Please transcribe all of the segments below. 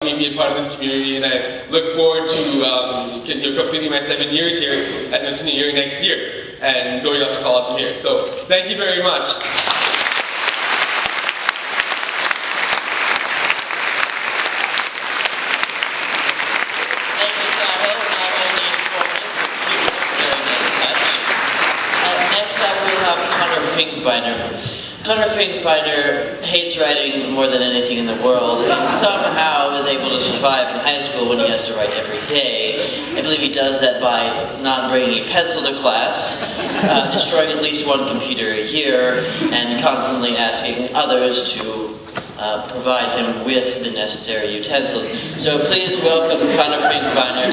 Me be a part of this community, and I look forward to completing my 7 years here as my senior year next year and going off to college from here. So thank you very much. Thank you, Saho. Not only informative, but cute. Very nice touch. Next up, we have Connor Finkbeiner. Connor Finkbeiner hates writing more than anything in the world, and somehow is able to survive in high school when he has to write every day. I believe he does that by not bringing a pencil to class, destroying at least one computer a year, and constantly asking others to provide him with the necessary utensils. So please welcome Connor Finkbeiner.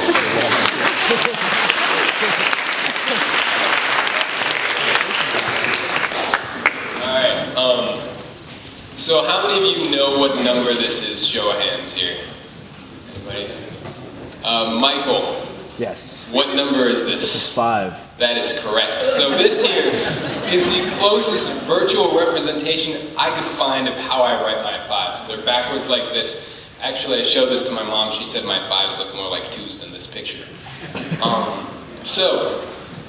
So how many of you know what number this is? Show of hands here. Anybody? Michael. Yes. What number is this? It's 5. That is correct. So this here is the closest virtual representation I could find of how I write my 5s. They're backwards like this. Actually, I showed this to my mom. She said my 5s look more like 2s than this picture. So,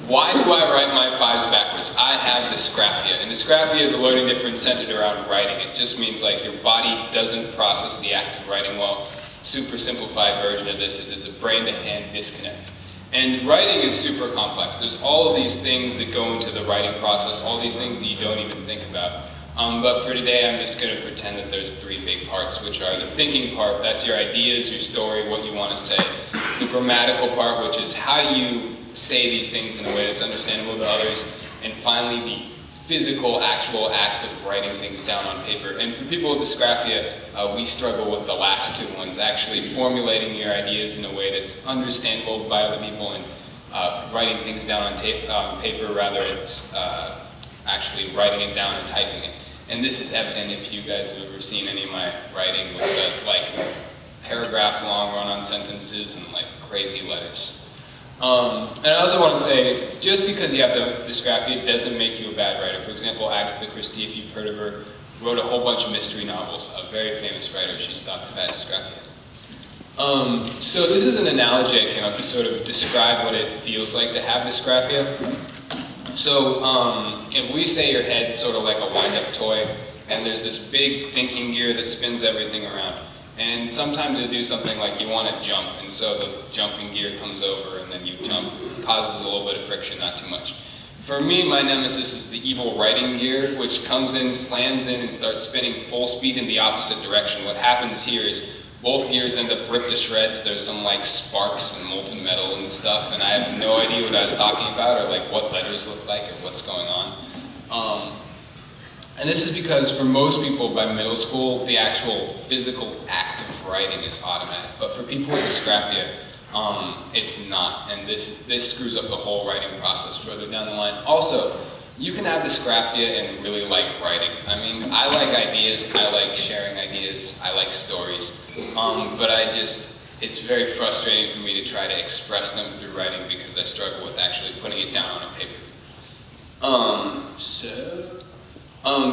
why do I write my 5s backwards? I have dysgraphia, and dysgraphia is a learning difference centered around writing. It just means like your body doesn't process the act of writing well. Super simplified version of this is it's a brain-to-hand disconnect. And writing is super complex. There's all of these things that go into the writing process, all these things that you don't even think about. But for today, I'm just going to pretend that there's 3 big parts, which are the thinking part, that's your ideas, your story, what you want to say. The grammatical part, which is how you say these things in a way that's understandable to others. And finally, the physical, actual act of writing things down on paper. And for people with dysgraphia, we struggle with the last 2 ones, actually formulating your ideas in a way that's understandable by other people and writing things down on paper, rather it's actually writing it down and typing it. And this is evident if you guys have ever seen any of my writing with the, paragraph-long run-on sentences and crazy letters. And I also want to say, just because you have the dysgraphia doesn't make you a bad writer. For example, Agatha Christie, if you've heard of her, wrote a whole bunch of mystery novels. A very famous writer. She's thought to have had dysgraphia. So this is an analogy I came up to sort of describe what it feels like to have dysgraphia. So if we say your head's sort of like a wind-up toy, and there's this big thinking gear that spins everything around. And sometimes you do something like you want to jump, and so the jumping gear comes over, and then you jump. It causes a little bit of friction, not too much. For me, my nemesis is the evil writing gear, which comes in, slams in, and starts spinning full speed in the opposite direction. What happens here is both gears end up ripped to shreds. There's some sparks and molten metal and stuff, and I have no idea what I was talking about, or what letters look like, or what's going on. And this is because for most people by middle school, the actual physical act of writing is automatic. But for people with dysgraphia, it's not. And this screws up the whole writing process further down the line. Also, you can have dysgraphia and really like writing. I mean, I like ideas, I like sharing ideas, I like stories. But it's very frustrating for me to try to express them through writing because I struggle with actually putting it down on a paper.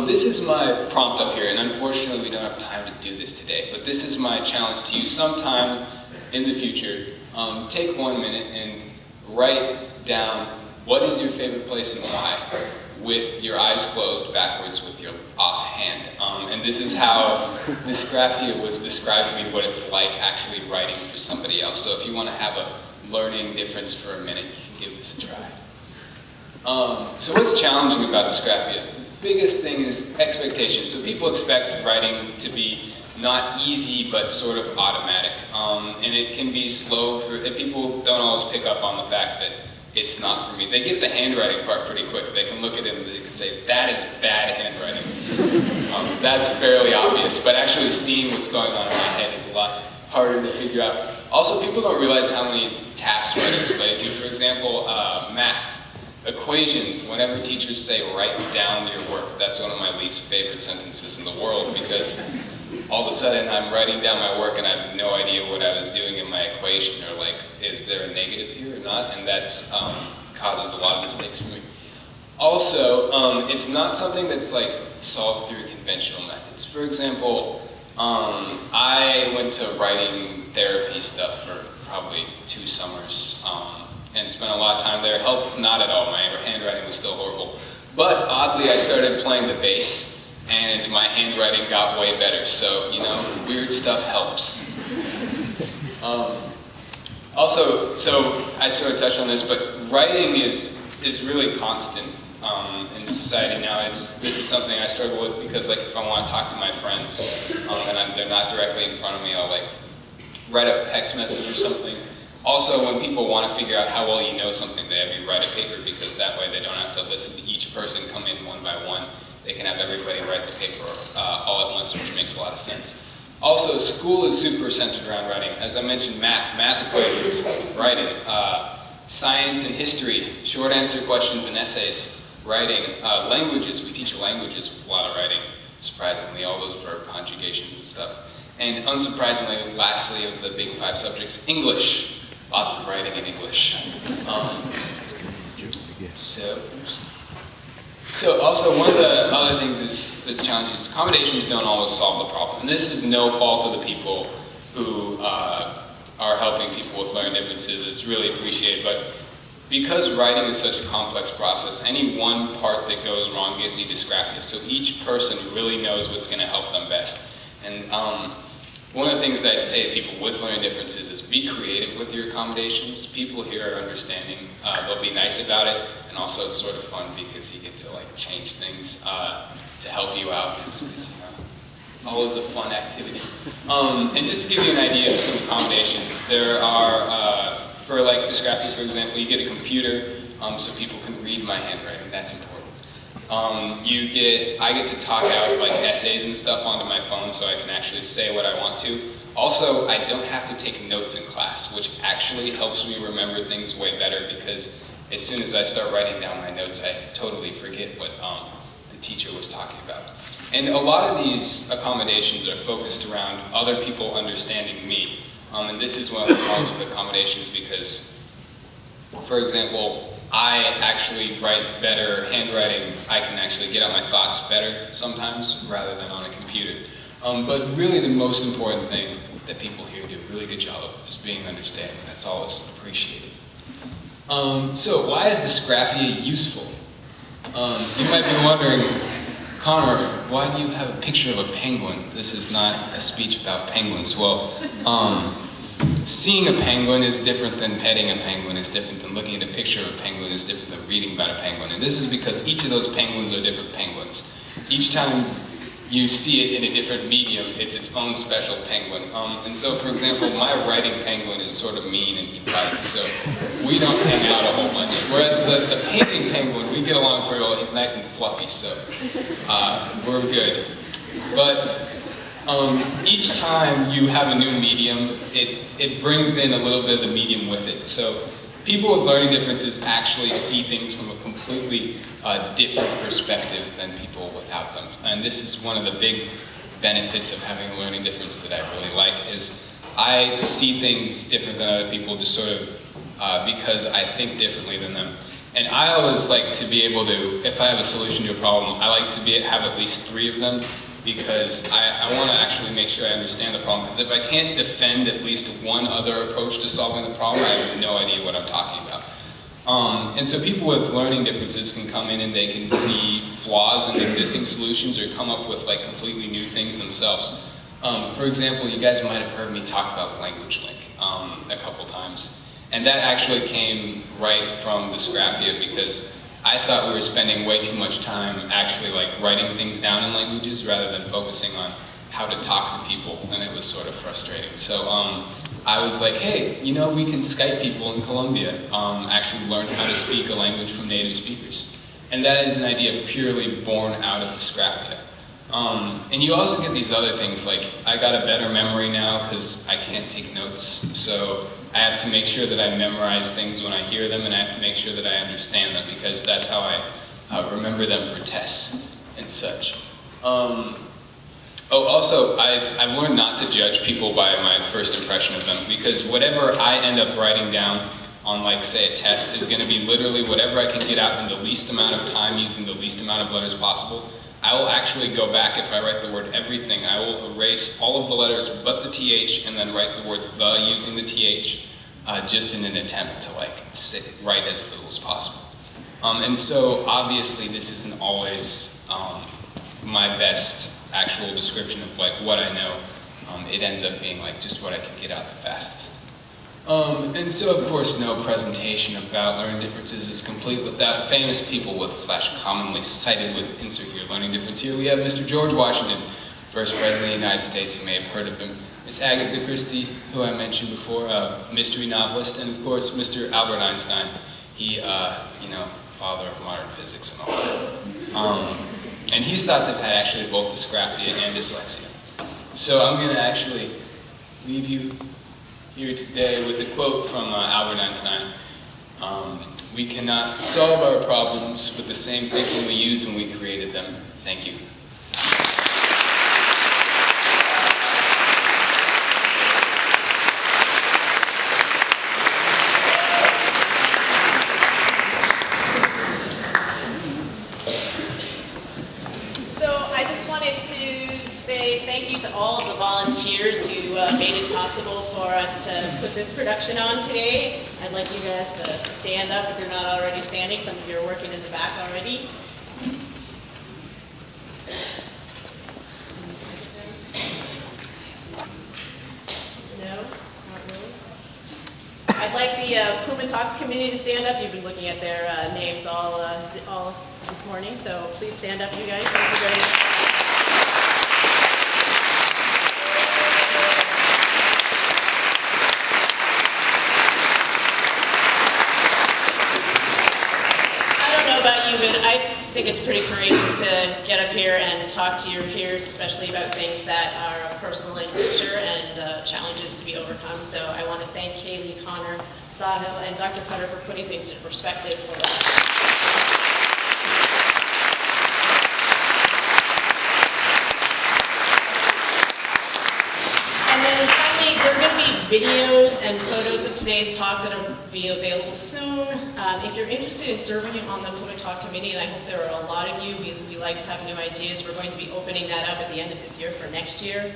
This is my prompt up here, and unfortunately we don't have time to do this today, but this is my challenge to you sometime in the future. Take 1 minute and write down what is your favorite place and why, with your eyes closed backwards with your offhand. And this is how dysgraphia was described to me, what it's like actually writing for somebody else. So if you want to have a learning difference for a minute, you can give this a try. So what's challenging about dysgraphia? Biggest thing is expectation. So people expect writing to be not easy, but sort of automatic. And it can be slow, and people don't always pick up on the fact that it's not for me. They get the handwriting part pretty quick. They can look at it and they can say, that is bad handwriting. That's fairly obvious, but actually seeing what's going on in my head is a lot harder to figure out. Also, people don't realize how many tasks writing is related to. For example, math. Equations, whenever teachers say write down your work, that's one of my least favorite sentences in the world because all of a sudden I'm writing down my work and I have no idea what I was doing in my equation, or is there a negative here or not? And that's causes a lot of mistakes for me. Also, it's not something that's solved through conventional methods. For example, I went to writing therapy stuff for probably 2 summers, and spent a lot of time there. Helped not at all. My handwriting was still horrible. But oddly, I started playing the bass, and my handwriting got way better. So, you know, weird stuff helps. Also, so I sort of touched on this, but writing is really constant in society now. This is something I struggle with because, like, if I want to talk to my friends and they're not directly in front of me, I'll like write up a text message or something. Also, when people want to figure out how well you know something, they have you write a paper because that way they don't have to listen to each person come in one by one. They can have everybody write the paper all at once, which makes a lot of sense. Also, school is super centered around writing. As I mentioned, math equations, writing, science and history, short answer questions and essays, writing, languages. We teach languages with a lot of writing, surprisingly, all those verb conjugations and stuff. And unsurprisingly, lastly of the big 5 subjects, English. Lots of writing in English. So also one of the other things that's challenging is accommodations don't always solve the problem. And this is no fault of the people who are helping people with learning differences. It's really appreciated. But because writing is such a complex process, any one part that goes wrong gives you dysgraphia. So each person really knows what's going to help them best. And one of the things that I'd say to people with learning differences is be creative with your accommodations. People here are understanding. They'll be nice about it. And also it's sort of fun because you get to like change things to help you out. It's always a fun activity. And just to give you an idea of some accommodations, there are, for like dysgraphia, for example, you get a computer so people can read my handwriting. That's important. I get to talk out like essays and stuff onto my phone so I can actually say what I want to. Also, I don't have to take notes in class, which actually helps me remember things way better because as soon as I start writing down my notes, I totally forget what the teacher was talking about. And a lot of these accommodations are focused around other people understanding me. And this is one of the problems with accommodations because, for example, I actually write better handwriting. I can actually get out my thoughts better sometimes rather than on a computer. But really the most important thing that people here do a really good job of is being understanding. That's always appreciated. So why is dysgraphia useful? You might be wondering, Connor, why do you have a picture of a penguin? This is not a speech about penguins. Well, seeing a penguin is different than petting a penguin, is different than looking at a picture of a penguin, is different than reading about a penguin. And this is because each of those penguins are different penguins. Each time you see it in a different medium, it's its own special penguin. And so, for example, my writing penguin is sort of mean and he bites, so we don't hang out a whole bunch. Whereas the painting penguin, we get along pretty well. He's nice and fluffy, so we're good. But each time you have a new medium, it brings in a little bit of the medium with it. So people with learning differences actually see things from a completely different perspective than people without them. And this is one of the big benefits of having a learning difference that I really like, is I see things different than other people just sort of because I think differently than them. And I always like to be able to, if I have a solution to a problem, I like to have at least 3 of them, because I want to actually make sure I understand the problem. Because if I can't defend at least one other approach to solving the problem, I have no idea what I'm talking about. And so people with learning differences can come in and they can see flaws in existing solutions or come up with like completely new things themselves. For example, you guys might have heard me talk about Language Link a couple times. And that actually came right from dysgraphia, because I thought we were spending way too much time actually like writing things down in languages rather than focusing on how to talk to people, and it was sort of frustrating. So I was like, hey, you know, we can Skype people in Colombia, actually learn how to speak a language from native speakers. And that is an idea purely born out of dysgraphia. And you also get these other things, like I got a better memory now because I can't take notes, so I have to make sure that I memorize things when I hear them, and I have to make sure that I understand them, because that's how I remember them for tests and such. Also, I've learned not to judge people by my first impression of them, because whatever I end up writing down on, like, say, a test is going to be literally whatever I can get out in the least amount of time using the least amount of letters possible. I will actually go back, if I write the word everything, I will erase all of the letters but the TH and then write the word the using the TH, just in an attempt to write as little as possible. And so obviously this isn't always my best actual description of what I know. It ends up being just what I can get out the fastest. And so, of course, no presentation about learning differences is complete without famous people with / commonly cited with insert here learning difference. Here we have Mr. George Washington, first president of the United States. You may have heard of him. Miss Agatha Christie, who I mentioned before, mystery novelist, and of course, Mr. Albert Einstein. He, father of modern physics and all that. And he's thought to have had actually both dysgraphia and dyslexia. So I'm going to actually leave you here today with a quote from Albert Einstein. We cannot solve our problems with the same thinking we used when we created them. Thank you. All of the volunteers who made it possible for us to put this production on today. I'd like you guys to stand up if you're not already standing. Some of you are working in the back already. No, not really. I'd like the Puma Talks committee to stand up. You've been looking at their names all this morning, so please stand up, you guys. Thank you very much. But I think it's pretty courageous to get up here and talk to your peers, especially about things that are personal in nature and challenges to be overcome. So I want to thank Kaylee, Connor, Sahil, and Dr. Cutter for putting things in perspective for us. And then finally, there are going to be videos and photos of today's talk that will be available soon. If you're interested in serving on the Puma Talk committee, and I hope there are a lot of you, we like to have new ideas. We're going to be opening that up at the end of this year for next year.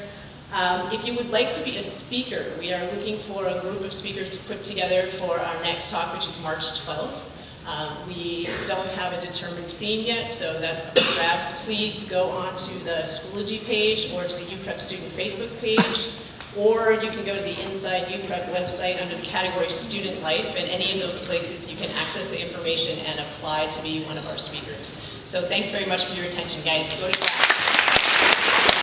If you would like to be a speaker, we are looking for a group of speakers to put together for our next talk, which is March 12th. We don't have a determined theme yet, so that's up for grabs. Please go onto the Schoology page or to the UPrep student Facebook page, or you can go to the Inside UPrep website under the category Student Life, and any of those places you can access the information and apply to be one of our speakers. So thanks very much for your attention, guys. Go to class.